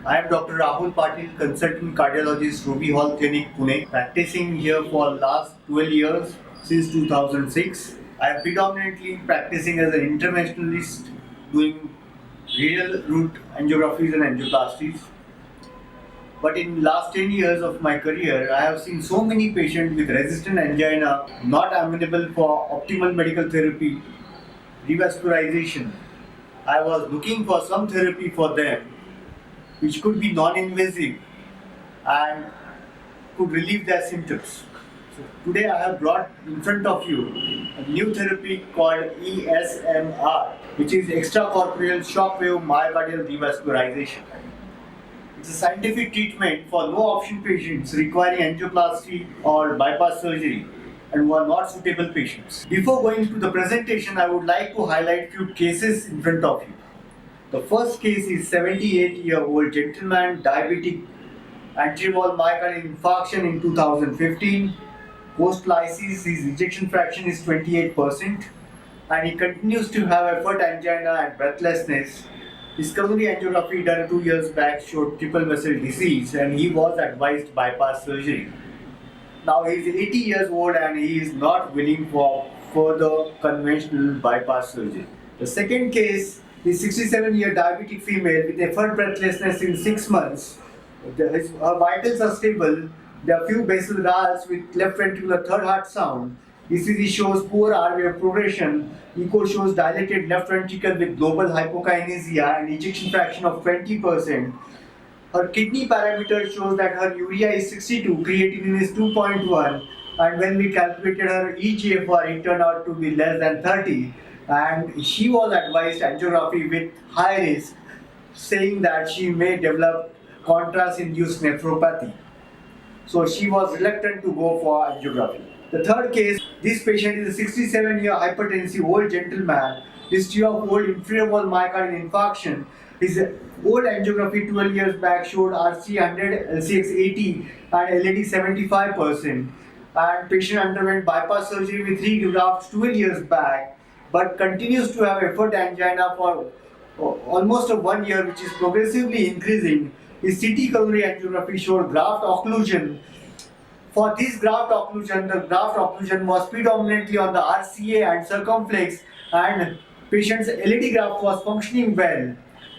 I am Dr. Rahul Patil, consultant cardiologist, Ruby Hall Clinic, Pune, practicing here for last 12 years since 2006. I am predominantly practicing as an interventionalist, doing renal root angiographies and angioplasties. But in last 10 years of my career, I have seen so many patients with resistant angina, not amenable for optimal medical therapy, revascularization. I was looking for some therapy for them which could be non-invasive and could relieve their symptoms. So today I have brought in front of you a new therapy called ESMR, which is extracorporeal shockwave myocardial revascularization. It's a scientific treatment for no-option patients requiring angioplasty or bypass surgery and who are not suitable patients. Before going to the presentation, I would like to highlight few cases in front of you. The first case is 78-year-old gentleman, diabetic, atrial myocardial infarction in 2015. Post-lysis, his ejection fraction is 28%, and he continues to have effort angina and breathlessness. His coronary angiography done 2 years back showed triple vessel disease, and he was advised bypass surgery. Now he is 80 years old and he is not willing for further conventional bypass surgery. The second case is 67-year diabetic female with effort breathlessness in 6 months. Her vitals are stable. There are few basal RALs with left ventricular third heart sound. ECG shows poor R wave progression. Echo shows dilated left ventricle with global hypokinesia and ejection fraction of 20%. Her kidney parameter shows that her urea is 62, creatinine is 2.1, and when we calculated her eGFR, it turned out to be less than 30. And she was advised angiography with high risk, saying that she may develop contrast-induced nephropathy. So she was reluctant to go for angiography. The third case, this patient is a 67-year hypertensive old gentleman, history of old inferior wall myocardial infarction. His old angiography 12 years back showed RC 100, LCX 80 and LAD 75%. And patient underwent bypass surgery with 3 grafts 12 years back, but continues to have effort angina for almost 1 year, which is progressively increasing. His CT coronary angiography showed graft occlusion. For this graft occlusion, the graft occlusion was predominantly on the RCA and circumflex, and patient's LAD graft was functioning well.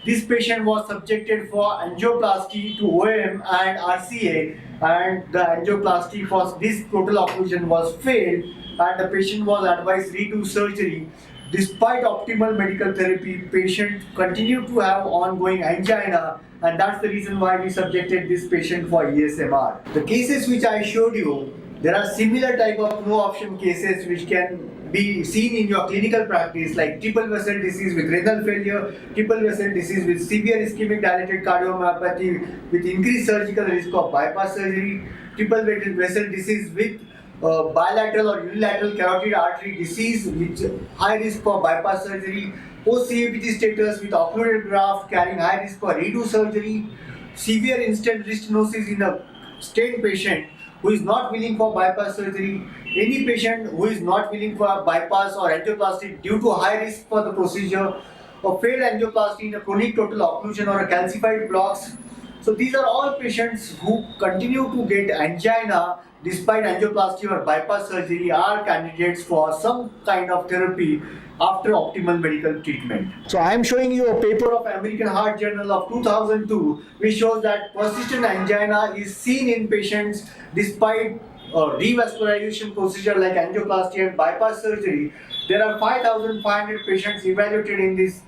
This patient was subjected for angioplasty to OM and RCA, and the angioplasty for this total occlusion was failed, and the patient was advised redo surgery. Despite optimal medical therapy, patient continued to have ongoing angina, and that's the reason why we subjected this patient for ESMR. The cases which I showed you, there are similar type of no option cases which can be seen in your clinical practice, like triple vessel disease with renal failure, triple vessel disease with severe ischemic dilated cardiomyopathy with increased surgical risk of bypass surgery, triple vessel disease with bilateral or unilateral carotid artery disease with high risk for bypass surgery, post-CABG status with occluded graft carrying high risk for redo surgery, severe instant restenosis in a stent patient who is not willing for bypass surgery, any patient who is not willing for bypass or angioplasty due to high risk for the procedure, or failed angioplasty in a chronic total occlusion or a calcified blocks. So these are all patients who continue to get angina despite angioplasty or bypass surgery are candidates for some kind of therapy after optimal medical treatment. So I am showing you a paper of American Heart Journal of 2002 which shows that persistent angina is seen in patients despite revascularization procedure like angioplasty and bypass surgery. There are 5,500 patients evaluated in this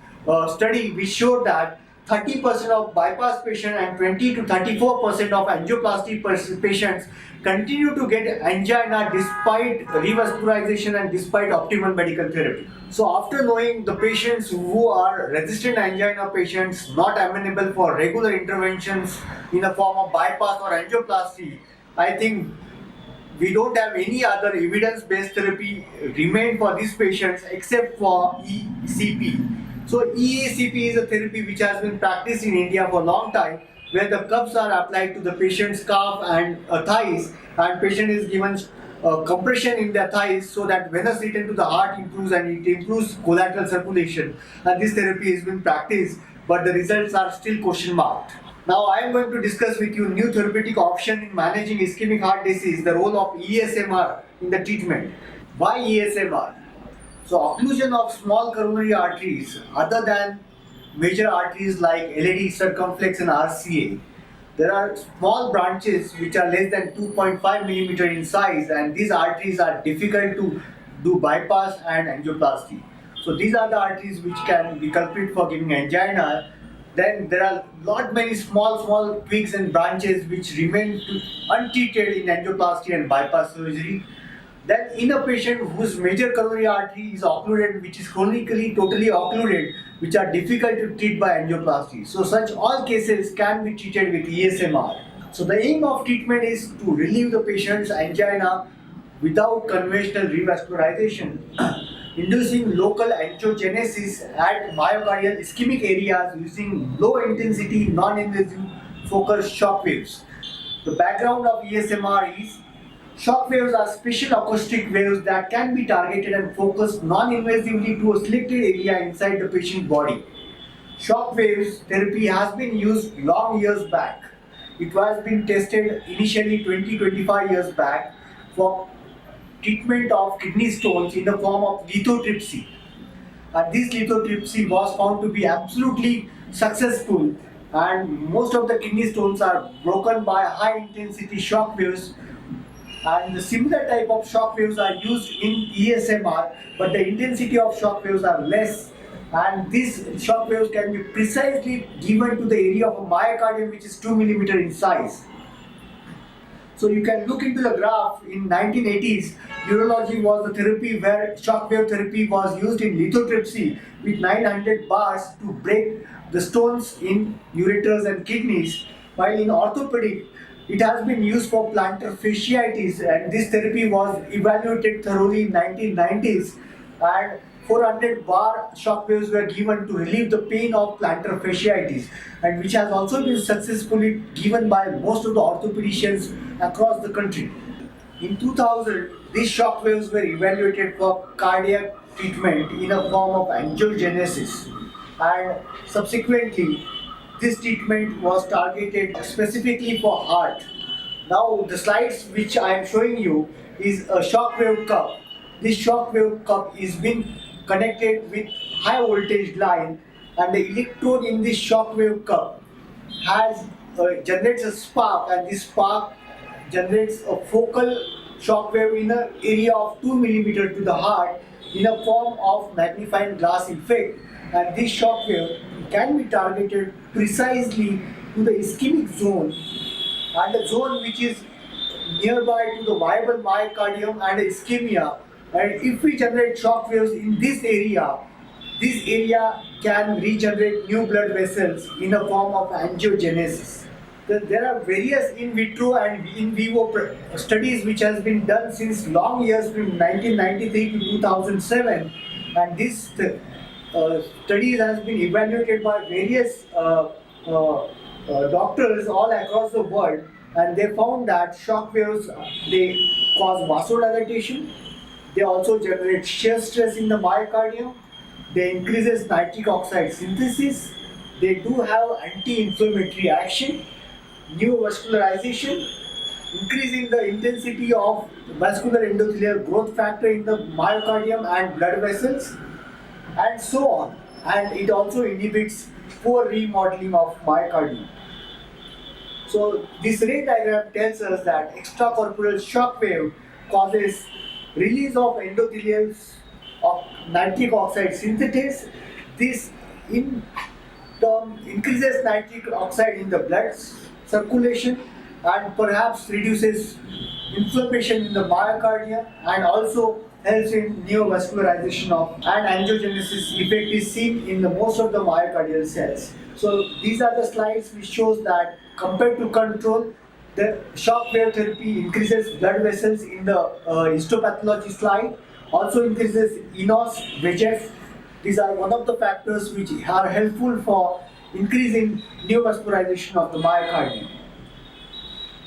study which showed that 30% of bypass patients and 20 to 34% of angioplasty patients continue to get angina despite revascularization and despite optimal medical therapy. So after knowing the patients who are resistant angina patients not amenable for regular interventions in the form of bypass or angioplasty, I think we don't have any other evidence-based therapy remain for these patients except for ECP. So EACP is a therapy which has been practiced in India for a long time, where the cups are applied to the patient's calf and thighs, and patient is given compression in their thighs so that venous return to the heart improves and it improves collateral circulation. And this therapy has been practiced, but the results are still question marked. Now I am going to discuss with you new therapeutic option in managing ischemic heart disease, the role of ESMR in the treatment. Why ESMR? So occlusion of small coronary arteries other than major arteries like LAD, circumflex and RCA. There are small branches which are less than 2.5 millimeter in size, and these arteries are difficult to do bypass and angioplasty. So these are the arteries which can be culprit for giving angina. Then there are many small twigs and branches which remain untreated in angioplasty and bypass surgery. Then in a patient whose major coronary artery is occluded, which is chronically totally occluded, which are difficult to treat by angioplasty. So such all cases can be treated with ESMR. So the aim of treatment is to relieve the patient's angina without conventional revascularization, inducing local angiogenesis at myocardial ischemic areas using low intensity non-invasive focused shock waves. The background of ESMR is shock waves are special acoustic waves that can be targeted and focused non-invasively to a selected area inside the patient's body. Shock waves therapy has been used long years back. It was been tested initially 20-25 years back for treatment of kidney stones in the form of lithotripsy. And this lithotripsy was found to be absolutely successful, and most of the kidney stones are broken by high intensity shock waves. And the similar type of shock waves are used in ESMR, but the intensity of shock waves are less, and these shock waves can be precisely given to the area of a myocardium which is 2 millimeter in size. So you can look into the graph. In 1980s, urology was the therapy where shock wave therapy was used in lithotripsy with 900 bars to break the stones in ureters and kidneys, while in orthopedic it has been used for plantar fasciitis, and this therapy was evaluated thoroughly in 1990s, and 400 bar shock waves were given to relieve the pain of plantar fasciitis, and which has also been successfully given by most of the orthopedicians across the country. In 2000, these shock waves were evaluated for cardiac treatment in a form of angiogenesis, and subsequently this treatment was targeted specifically for heart. Now the slides which I am showing you is a shock wave cup. This shock wave cup is being connected with high voltage line, and the electrode in this shock wave cup has generates a spark, and this spark generates a focal shock wave in an area of 2 millimeter to the heart in a form of magnifying glass effect, and this shock wave can be targeted precisely to the ischemic zone, and the zone which is nearby to the viable myocardium and ischemia. And if we generate shock waves in this area can regenerate new blood vessels in a form of angiogenesis. There are various in vitro and in vivo studies which has been done since long years, from 1993 to 2007, and this studies has been evaluated by various doctors all across the world, and they found that shock waves, they cause vasodilatation, they also generate shear stress in the myocardium, they increases nitric oxide synthesis, they do have anti-inflammatory action, neovascularization, increasing the intensity of vascular endothelial growth factor in the myocardium and blood vessels, and so on. And it also inhibits poor remodeling of myocardium. So this ray diagram tells us that extracorporeal shock wave causes release of endothelials of nitric oxide synthetase. This in turn increases nitric oxide in the blood circulation and perhaps reduces inflammation in the myocardium, and also helps in neovascularization of, and angiogenesis effect is seen in the most of the myocardial cells. So these are the slides which shows that compared to control, the shock wave therapy increases blood vessels in the histopathology slide, also increases enos, VEGF. These are one of the factors which are helpful for increasing neovascularization of the myocardium.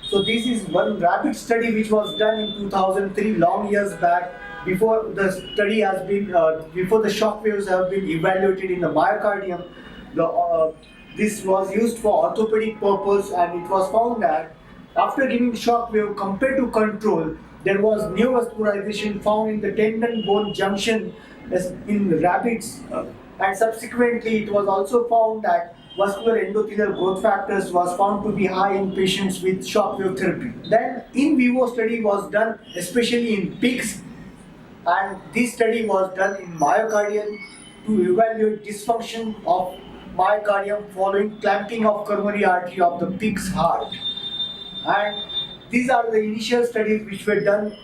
So this is one rapid study which was done in 2003, long years back, before the study has been, before the shock waves have been evaluated in the myocardium. The This was used for orthopedic purpose, and it was found that after giving shock wave compared to control, there was neovascularization found in the tendon bone junction as in rabbits, and subsequently it was also found that vascular endothelial growth factors was found to be high in patients with shock wave therapy. Then in vivo study was done especially in pigs, and this study was done in myocardium to evaluate dysfunction of myocardium following clamping of coronary artery of the pig's heart. And these are the initial studies which were done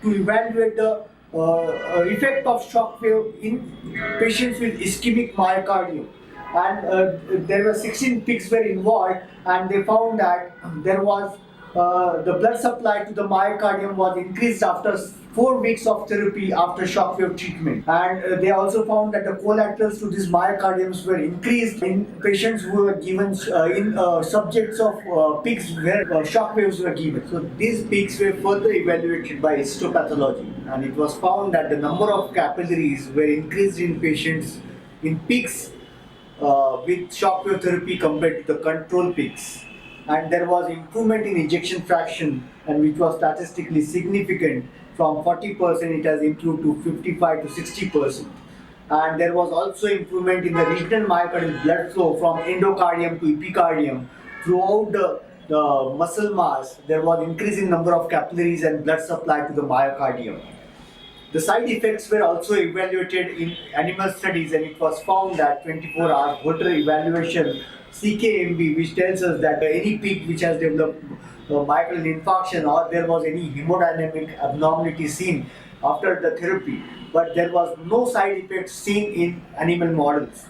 to evaluate the effect of shock wave in patients with ischemic myocardium. And there were 16 pigs were involved, and they found that there was the blood supply to the myocardium was increased after 4 weeks of therapy after shock wave treatment. And they also found that the collaterals to these myocardiums were increased in patients who were given in subjects of pigs where shock waves were given. So these pigs were further evaluated by histopathology, and it was found that the number of capillaries were increased in patients in pigs with shock wave therapy compared to the control pigs. And there was improvement in ejection fraction, and which was statistically significant. From 40% it has improved to 55 to 60%. And there was also improvement in the regional myocardial blood flow from endocardium to epicardium throughout the muscle mass. There was increasing number of capillaries and blood supply to the myocardium. The side effects were also evaluated in animal studies, and it was found that 24-hour Holter evaluation CKMB, which tells us that any pig which has developed myocardial infarction or there was any hemodynamic abnormality seen after the therapy, but there was no side effects seen in animal models.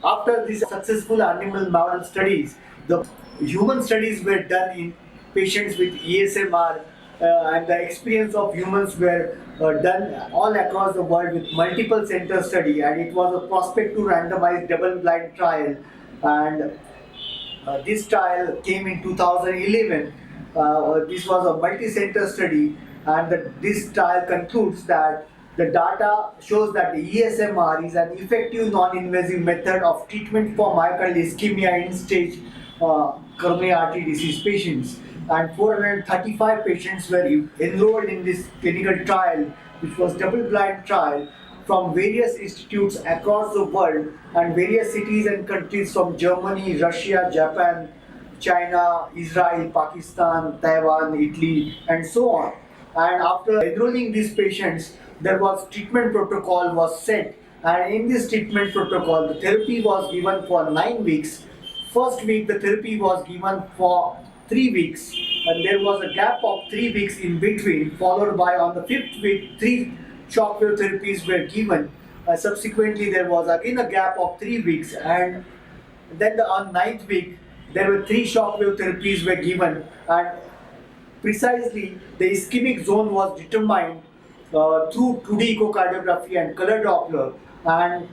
After these successful animal model studies, the human studies were done in patients with ESMR, and the experience of humans were done all across the world with multiple center study, and it was a prospective randomized double-blind trial. And this trial came in 2011. This was a multi-center study, and this trial concludes that the data shows that the ESMR is an effective non-invasive method of treatment for myocardial ischemia in stage coronary artery disease patients. And 435 patients were enrolled in this clinical trial, which was double-blind trial from various institutes across the world and various cities and countries from Germany, Russia, Japan, China, Israel, Pakistan, Taiwan, Italy, and so on. And after enrolling these patients, there was treatment protocol was set, and in this treatment protocol, the therapy was given for 9 weeks. First week, the therapy was given for 3 weeks, and there was a gap of 3 weeks in between, followed by on the 5th week, 3 shock wave therapies were given. Subsequently, there was again a gap of 3 weeks, and then on 9th week, there were 3 shock wave therapies were given, and precisely the ischemic zone was determined through 2D echocardiography and color Doppler, and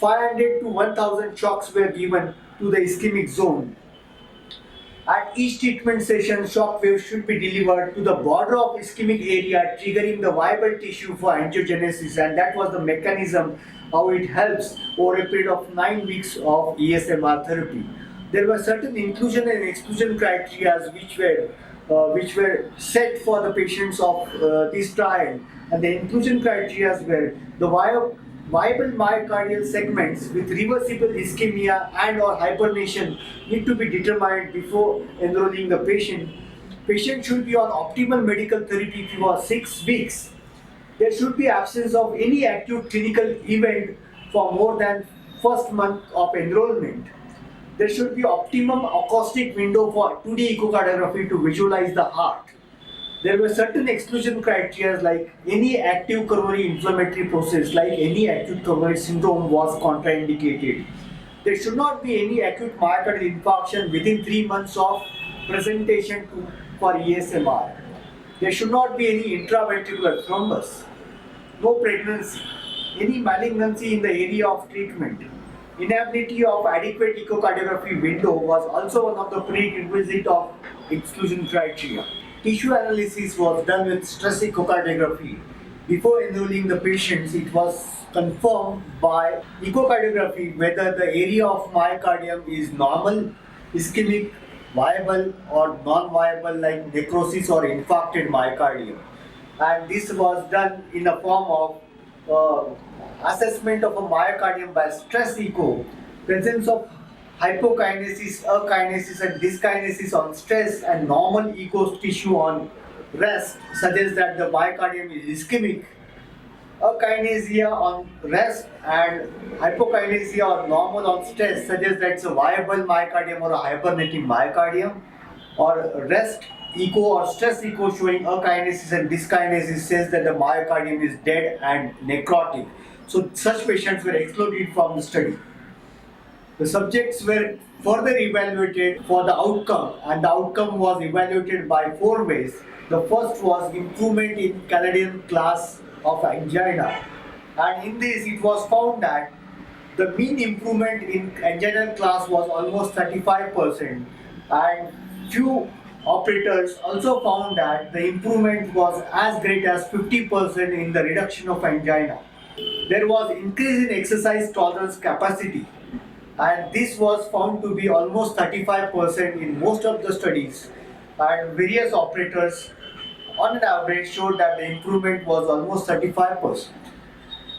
500 to 1000 shocks were given to the ischemic zone. At each treatment session, shock waves should be delivered to the border of ischemic area, triggering the viable tissue for angiogenesis, and that was the mechanism how it helps over a period of 9 weeks of ESMR therapy. There were certain inclusion and exclusion criteria which were set for the patients of this trial, and the inclusion criteria were the viable myocardial segments with reversible ischemia and or hypernation need to be determined before enrolling the patient. Patient should be on optimal medical therapy for 6 weeks. There should be absence of any acute clinical event for more than first month of enrollment. There should be optimum acoustic window for 2D echocardiography to visualize the heart. There were certain exclusion criteria like any active coronary inflammatory process, like any acute coronary syndrome was contraindicated. There should not be any acute myocardial infarction within 3 months of presentation for ESMR. There should not be any intraventricular thrombus, no pregnancy, any malignancy in the area of treatment. Inability of adequate echocardiography window was also one of the prerequisite of exclusion criteria. Tissue analysis was done with stress echocardiography, Before enrolling the patients, it was confirmed by echocardiography whether the area of myocardium is normal, ischemic, viable or non-viable like necrosis or infarcted myocardium. And this was done in a form of assessment of a myocardium by stress echo, presence of hypokinesis, akinesis and dyskinesis on stress and normal echo tissue on rest suggests that the myocardium is ischemic. Akinesia on rest and hypokinesia or normal on stress suggests that it's a viable myocardium or a hibernating myocardium, or rest echo or stress echo showing akinesis and dyskinesis says that the myocardium is dead and necrotic. So such patients were excluded from the study. The subjects were further evaluated for the outcome, and the outcome was evaluated by 4 ways. The first was improvement in Canadian class of angina, and in this it was found that the mean improvement in anginal class was almost 35%, and few operators also found that the improvement was as great as 50% in the reduction of angina. There was increase in exercise tolerance capacity, and this was found to be almost 35% in most of the studies, and various operators on an average showed that the improvement was almost 35%.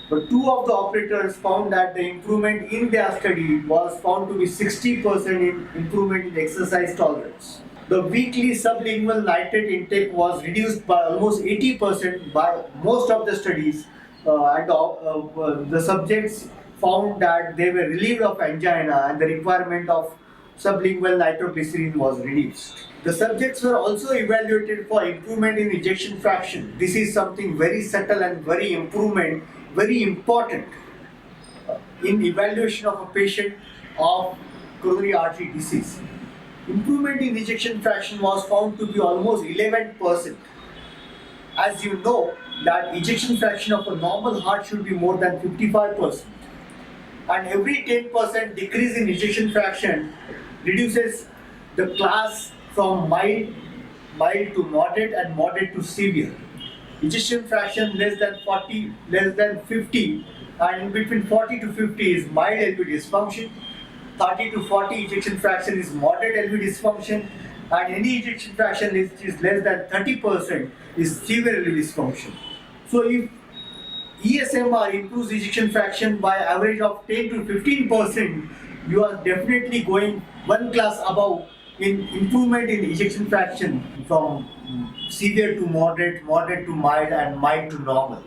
But 2 of the operators found that the improvement in their study was found to be 60% in improvement in exercise tolerance. The weekly sublingual nitrate intake was reduced by almost 80% by most of the studies, and the subjects found that they were relieved of angina and the requirement of sublingual nitroglycerin was reduced. The subjects were also evaluated for improvement in ejection fraction. This is something very subtle and very important in evaluation of a patient of coronary artery disease. Improvement in ejection fraction was found to be almost 11%. As you know that ejection fraction of a normal heart should be more than 55%. And every 10% decrease in ejection fraction reduces the class from mild to moderate and moderate to severe. Ejection fraction less than 40, less than 50, and in between 40 to 50 is mild LV dysfunction. 30 to 40 ejection fraction is moderate LV dysfunction, and any ejection fraction which is less than 30% is severe LV dysfunction. So if ESMR improves ejection fraction by average of 10 to 15%, you are definitely going one class above in improvement in ejection fraction from severe to moderate, moderate to mild, and mild to normal.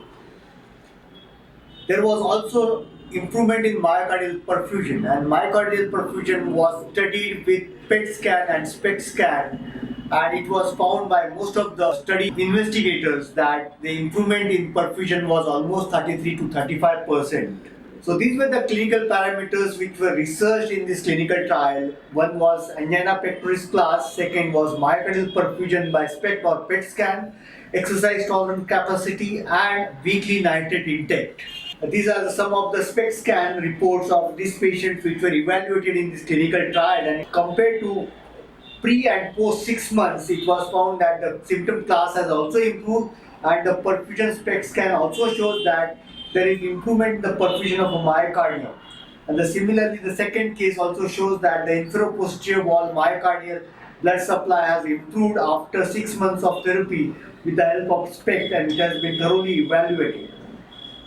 There was also improvement in myocardial perfusion, and myocardial perfusion was studied with PET scan and SPECT scan, and it was found by most of the study investigators that the improvement in perfusion was almost 33 to 35%. So these were the clinical parameters which were researched in this clinical trial. One was angina pectoris class, second was myocardial perfusion by SPECT or PET scan, exercise tolerant capacity, and weekly nitrate intake. These are some of the SPECT scan reports of these patients which were evaluated in this clinical trial, and compared to pre and post 6 months, it was found that the symptom class has also improved, and the perfusion SPECT scan also shows that there is improvement in the perfusion of a myocardium. And similarly, the second case also shows that the infraposterior wall myocardial blood supply has improved after 6 months of therapy with the help of SPECT, and it has been thoroughly evaluated.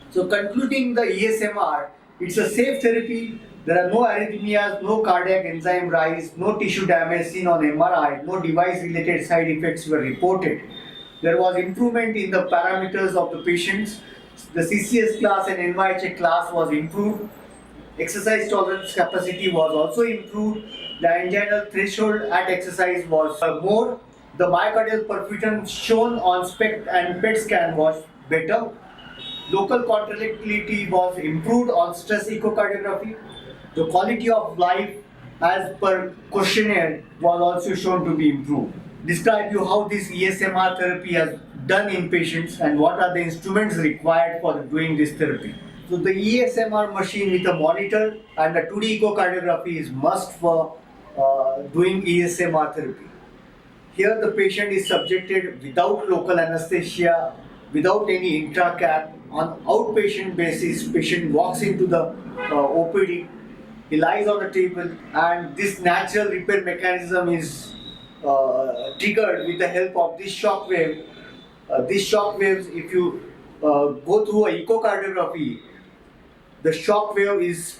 So concluding the ESMR, it's a safe therapy. There are no arrhythmias, no cardiac enzyme rise, no tissue damage seen on MRI, no device-related side effects were reported. There was improvement in the parameters of the patients. The CCS class and NYHA class was improved. Exercise tolerance capacity was also improved. The anginal threshold at exercise was more. The myocardial perfusion shown on SPECT and PET scan was better. Local contractility was improved on stress echocardiography. The quality of life as per questionnaire was also shown to be improved. Describe you how this ESMR therapy has done in patients and what are the instruments required for doing this therapy. So the ESMR machine with a monitor and a 2D echocardiography is must for doing ESMR therapy. Here the patient is subjected without local anesthesia without any intra-cap on outpatient basis. Patient walks into the OPD, he lies on the table, and this natural repair mechanism is triggered with the help of this shock wave. These shock waves, if you go through a echocardiography, the shock wave is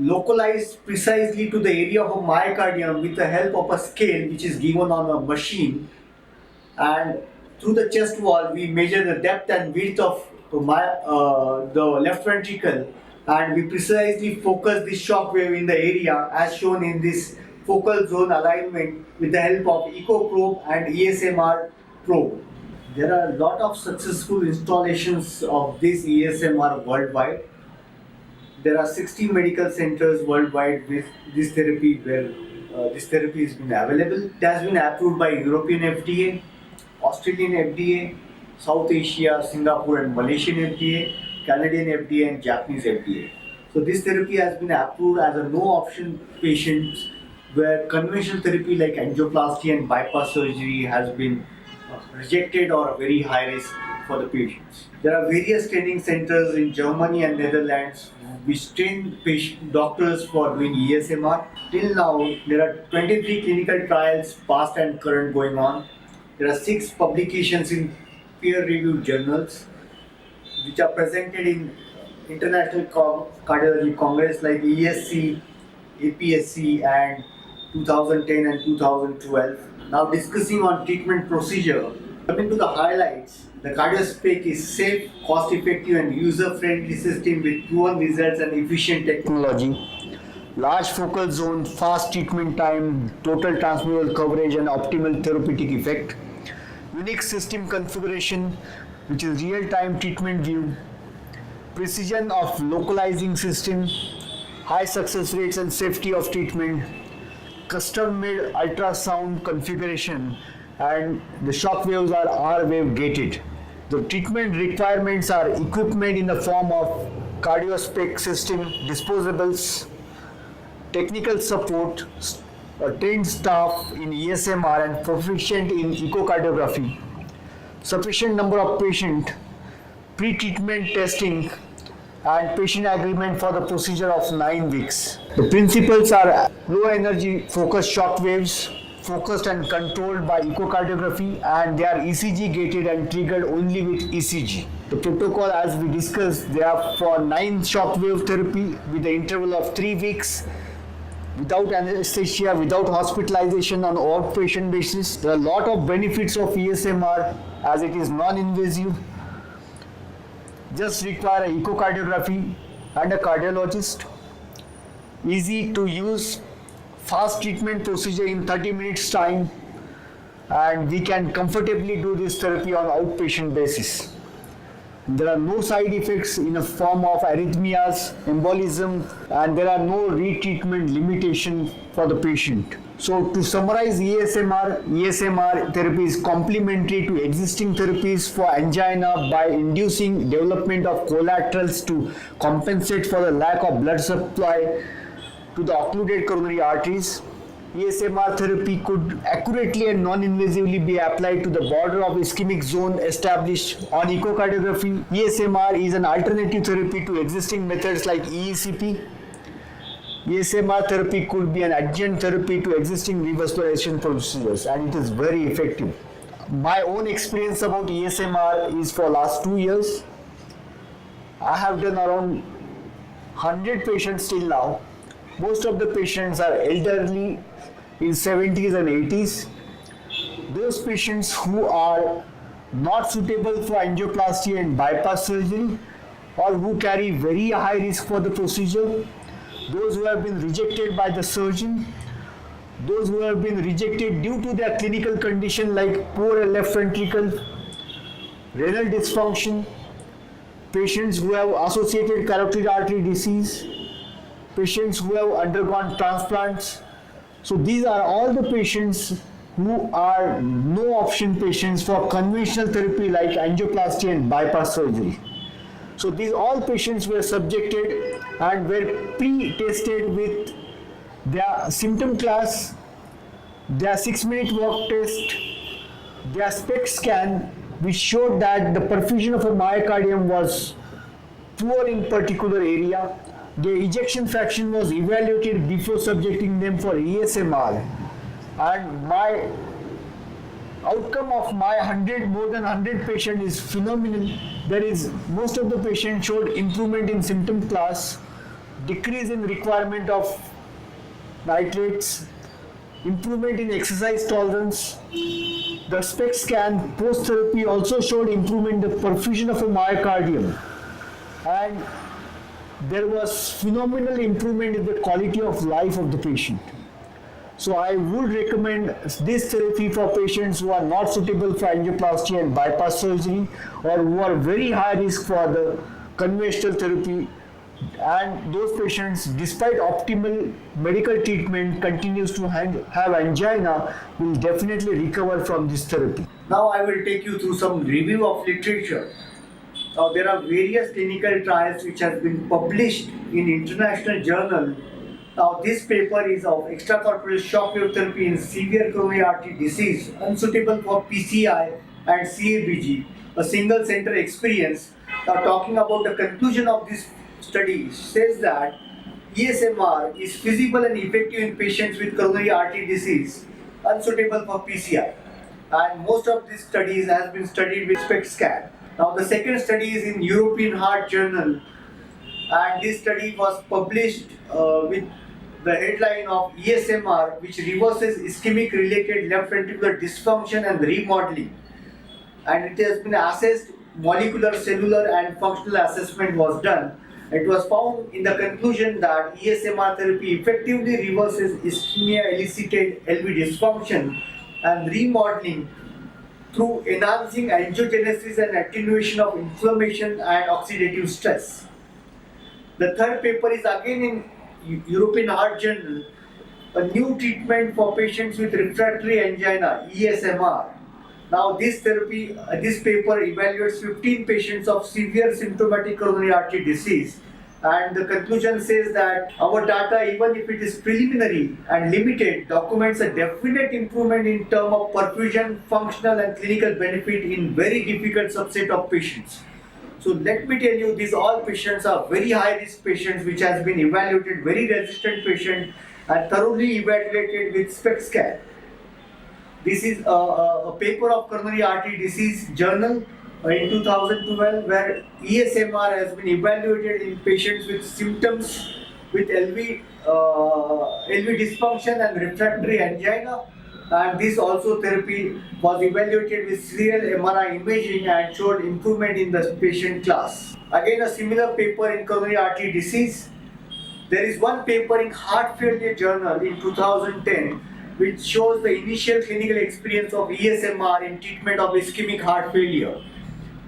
localized precisely to the area of a myocardium with the help of a scale which is given on a machine, and through the chest wall we measure the depth and width of the left ventricle, and we precisely focus this shock wave in the area as shown in this focal zone alignment with the help of echo probe and ESMR probe. There are a lot of successful installations of this ESMR worldwide. There are 60 medical centers worldwide with this therapy where this therapy has been available. It has been approved by European FDA, Australian FDA, South Asia, Singapore and Malaysian FDA, Canadian FDA and Japanese FDA. So this therapy has been approved as a no option patients where conventional therapy like angioplasty and bypass surgery has been rejected or very high risk for the patients. There are various training centers in Germany and Netherlands which train doctors for doing ESMR. Till now, there are 23 clinical trials past and current going on. There are 6 publications in peer-reviewed journals which are presented in International Cardiology Congress like ESC, APSC and 2010 and 2012. Now discussing on treatment procedure, coming to the highlights, the Medispec is safe, cost-effective and user-friendly system with proven results and efficient technology. Large focal zone, fast treatment time, total transmural coverage and optimal therapeutic effect. Unique system configuration, which is real-time treatment view. Precision of localizing system, high success rates and safety of treatment. Custom-made ultrasound configuration, and the shock waves are R-wave gated. The treatment requirements are equipment in the form of Medispec system, disposables, technical support, a trained staff in ESMR and proficient in echocardiography, sufficient number of patients, pre-treatment testing and patient agreement for the procedure of 9 weeks. The principles are low energy focused shock waves, focused and controlled by echocardiography, and they are ECG gated and triggered only with ECG. The protocol, as we discussed, they are for 9 shock wave therapy with the interval of 3 weeks, without anesthesia, without hospitalization on outpatient basis. There are a lot of benefits of ESMR as it is non-invasive. Just require an echocardiography and a cardiologist. Easy to use, fast treatment procedure in 30 minutes time, and we can comfortably do this therapy on outpatient basis. There are no side effects in the form of arrhythmias, embolism, and there are no retreatment limitation for the patient. So to summarize ESMR therapy is complementary to existing therapies for angina by inducing development of collaterals to compensate for the lack of blood supply to the occluded coronary arteries. ESMR therapy could accurately and non-invasively be applied to the border of ischemic zone established on echocardiography. ESMR is an alternative therapy to existing methods like EECP. ESMR therapy could be an adjunct therapy to existing revascularization procedures, and it is very effective. My own experience about ESMR is for last 2 years. I have done around 100 patients till now. Most of the patients are elderly, in 70s and 80s. Those patients who are not suitable for angioplasty and bypass surgery, or who carry very high risk for the procedure, those who have been rejected by the surgeon, those who have been rejected due to their clinical condition like poor left ventricle, renal dysfunction, patients who have associated carotid artery disease, patients who have undergone transplants. So these are all the patients who are no option patients for conventional therapy like angioplasty and bypass surgery. So these all patients were subjected and were pre-tested with their symptom class, their 6-minute walk test, their SPECT scan, which showed that the perfusion of a myocardium was poor in particular area. The ejection fraction was evaluated before subjecting them for ESMR, and my outcome of my more than 100 patient is phenomenal. There is most of the patients showed improvement in symptom class, decrease in requirement of nitrates, improvement in exercise tolerance. The SPECT scan post therapy also showed improvement in the perfusion of a myocardium, and there was phenomenal improvement in the quality of life of the patient. So I would recommend this therapy for patients who are not suitable for angioplasty and bypass surgery, or who are very high risk for the conventional therapy, and those patients, despite optimal medical treatment, continues to have angina, will definitely recover from this therapy. Now I will take you through some review of literature. Now there are various clinical trials which have been published in international journal. Now this paper is of extracorporeal shock wave therapy in severe coronary artery disease, unsuitable for PCI and CABG, a single center experience. Now talking about the conclusion of this study, says that ESMR is feasible and effective in patients with coronary artery disease, unsuitable for PCI. And most of these studies has been studied with SPECT scan. Now the second study is in European Heart Journal, and this study was published with the headline of ESMR, which reverses ischemic related left ventricular dysfunction and remodeling. And it has been assessed, molecular, cellular and functional assessment was done. It was found in the conclusion that ESMR therapy effectively reverses ischemia elicited LV dysfunction and remodeling through enhancing angiogenesis and attenuation of inflammation and oxidative stress. The third paper is again in European Heart Journal, a new treatment for patients with refractory angina, ESMR. Now this therapy, this paper evaluates 15 patients of severe symptomatic coronary artery disease, and the conclusion says that our data, even if it is preliminary and limited, documents a definite improvement in terms of perfusion, functional and clinical benefit in very difficult subset of patients. So let me tell you, these all patients are very high risk patients which has been evaluated, very resistant patient and thoroughly evaluated with SPECT scan. This is a paper of coronary artery disease journal in 2012 where ESMR has been evaluated in patients with symptoms with LV dysfunction and refractory angina, and this also therapy was evaluated with serial MRI imaging and showed improvement in the patient class. Again a similar paper in coronary artery disease. There is one paper in Heart Failure Journal in 2010 which shows the initial clinical experience of ESMR in treatment of ischemic heart failure.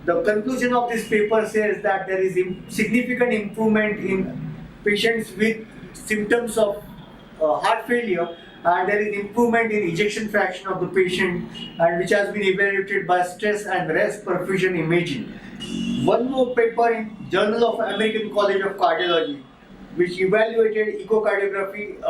The conclusion of this paper says that there is significant improvement in patients with symptoms of heart failure, and there is improvement in ejection fraction of the patient, and which has been evaluated by stress and rest perfusion imaging. One more paper in Journal of American College of Cardiology which evaluated echocardiography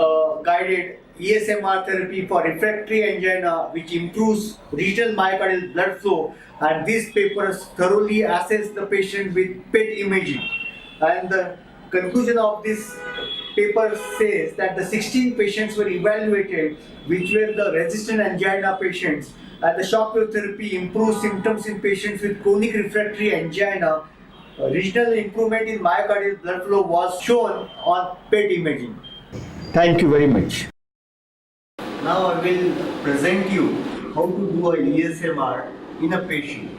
guided ESMR therapy for refractory angina, which improves regional myocardial blood flow, and these papers thoroughly assess the patient with PET imaging. And the conclusion of this paper says that the 16 patients were evaluated which were the resistant angina patients, and the shockwave therapy improved symptoms in patients with chronic refractory angina. Regional improvement in myocardial blood flow was shown on PET imaging. Thank you very much. Now I will present you how to do a ESMR in a patient.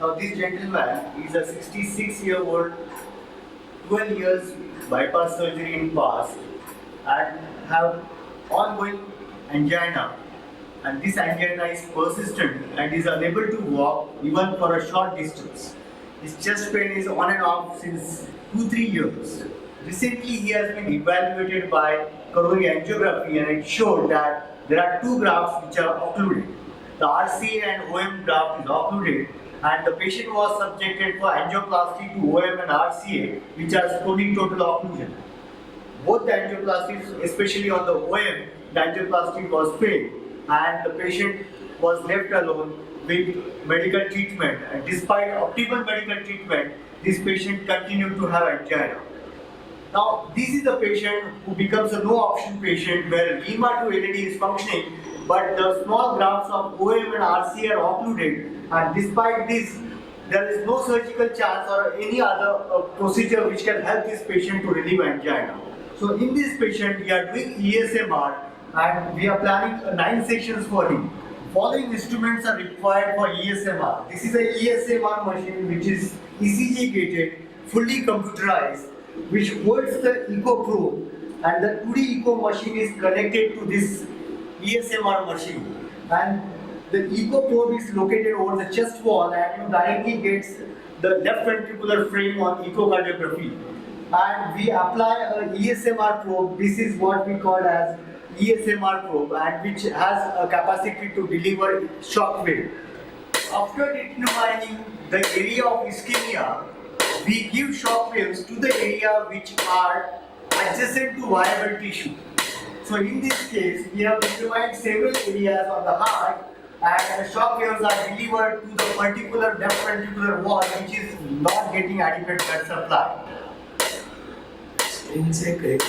Now this gentleman is a 66-year-old, 12 years bypass surgery in past, and have ongoing angina, and this angina is persistent and is unable to walk even for a short distance. His chest pain is on and off since 2-3 years. Recently he has been evaluated by coronary angiography, and it showed that there are two grafts which are occluded. The RCA and OM graft is occluded, and the patient was subjected for angioplasty to OM and RCA, which has chronic total occlusion. Both the angioplasties, especially on the OM, the angioplasty was failed and the patient was left alone with medical treatment, and despite optimal medical treatment, this patient continued to have angina. Now, this is the patient who becomes a no-option patient where lima to LED is functioning, but the small grafts of OM and RC are occluded, and despite this, there is no surgical chance or any other procedure which can help this patient to relieve angina. So, in this patient, we are doing ESMR and we are planning 9 sessions for him. Following instruments are required for ESMR. This is a ESMR machine which is ECG gated, fully computerized, which holds the echo probe, and the 2D echo machine is connected to this ESMR machine, and the echo probe is located over the chest wall and you directly gets the left ventricular frame on echocardiography, and we apply a ESMR probe. This is what we call as ESMR probe, and which has a capacity to deliver shock wave. After determining the area of ischemia, we give shock waves to the area which are adjacent to viable tissue. So in this case, we have determined several areas on the heart, and the shock waves are delivered to the particular left ventricular wall which is not getting adequate blood supply. Screen check.